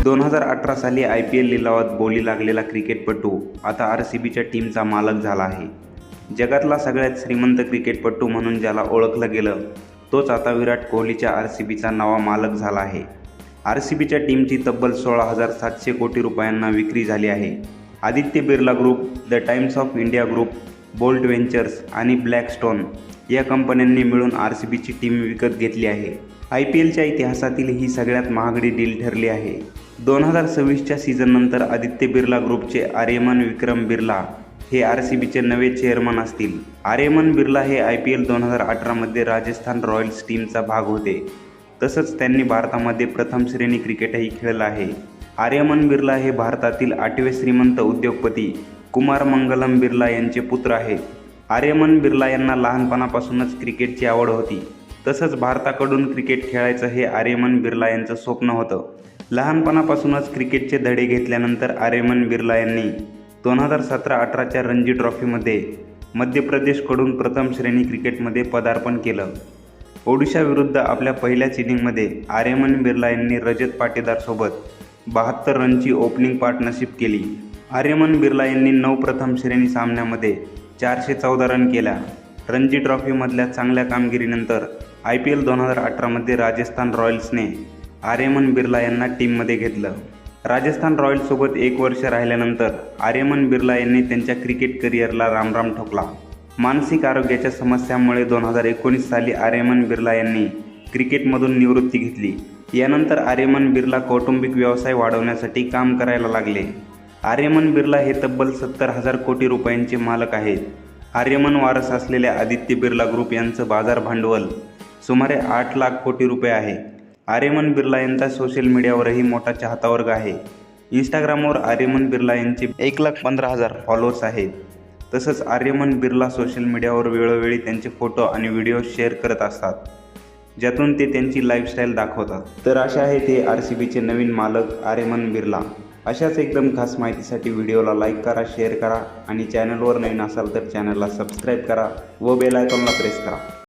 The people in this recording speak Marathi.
2018 साली IPL लिलावात बोली लागलेला क्रिकेटपटू आता RCBच्या टीमचा मालक झाला आहे. जगातला सगळ्यात श्रीमंत क्रिकेटपटू म्हणून ज्याला ओळखलं गेलं तोच आता विराट कोहलीच्या RCBचा नवा मालक झाला आहे. RCBच्या टीमची तब्बल 16,700 कोटी रुपयांना विक्री झाली आहे. Aditya Birla group, the times of India group, bolt ventures आणि ब्लॅकस्टोन या कंपन्यांनी मिळून RCBची टीम विकत घेतली आहे. IPLच्या इतिहासातील ही सगळ्यात महागडी डील ठरली आहे. 2026च्या सीझननंतर आदित्य बिर्ला ग्रुपचे आर्यमन विक्रम बिर्ला हे RCBचे नवे चेअरमन असतील. आर्यमन बिर्ला हे IPL 2018मध्ये राजस्थान रॉयल्स टीमचा भाग होते. तसंच त्यांनी भारतामध्ये प्रथम श्रेणी क्रिकेटही खेळलं आहे. आर्यमन बिर्ला हे भारतातील 8वे श्रीमंत उद्योगपती कुमार मंगलम बिर्ला यांचे पुत्र आहेत. आर्यमन बिर्ला यांना लहानपणापासूनच क्रिकेटची आवड होती. तसंच भारताकडून क्रिकेट खेळायचं हे आर्यमन बिर्ला यांचं स्वप्न होतं. लहानपणापासूनच क्रिकेटचे धडे घेतल्यानंतर आर्यमन बिर्ला यांनी 2017-18च्या रणजी ट्रॉफीमध्ये मध्य प्रदेशकडून प्रथम श्रेणी क्रिकेटमध्ये पदार्पण केलं. ओडिशाविरुद्ध आपल्या पहिल्याच इनिंगमध्ये आर्यमन बिर्ला यांनी रजत पाटीदारसोबत 72 रनची ओपनिंग पार्टनरशिप केली. आर्यमन बिर्ला यांनी 9 प्रथम श्रेणी सामन्यामध्ये 414 रन केल्या. रणजी ट्रॉफीमधल्या चांगल्या कामगिरीनंतर IPL 2018मध्ये राजस्थान रॉयल्सने आर्यमन बिर्ला यांना टीममध्ये घेतलं. राजस्थान रॉयल्ससोबत 1 वर्ष राहिल्यानंतर आर्यमन बिर्ला यांनी त्यांच्या क्रिकेट करिअरला रामराम ठोकला. मानसिक आरोग्याच्या समस्यांमुळे 2019 साली आर्यमन बिर्ला यांनी क्रिकेटमधून निवृत्ती घेतली. यानंतर आर्यमन बिर्ला कौटुंबिक व्यवसाय वाढवण्यासाठी काम करायला लागले. आर्यमन बिर्ला हे तब्बल 70,000 कोटी रुपयांचे मालक आहेत. आर्यमन वारस असलेल्या आदित्य बिर्ला ग्रुप यांचं बाजार भांडवल सुमारे 8 लाख कोटी रुपये आहे. आर्यमन बिर्ला यांचा सोशल मीडियावरही मोठा चाहता वर्ग आहे. इंस्टाग्रामवर आर्यमन बिर्ला यांचे 1,15,000 फॉलोअर्स आहेत. तसंच आर्यमन बिर्ला सोशल मीडियावर वेळोवेळी त्यांचे फोटो आणि व्हिडिओ शेअर करत असतात, ज्यातून ते त्यांची लाईफस्टाईल दाखवतात. तर असे आहेत हे RCBचे नवीन मालक आर्यमन बिर्ला. अशाच एकदम खास माहितीसाठी व्हिडिओला लाईक करा, शेअर करा आणि चॅनलवर नवीन असाल तर चॅनलला सबस्क्राईब करा व बेल आयकॉनला प्रेस करा.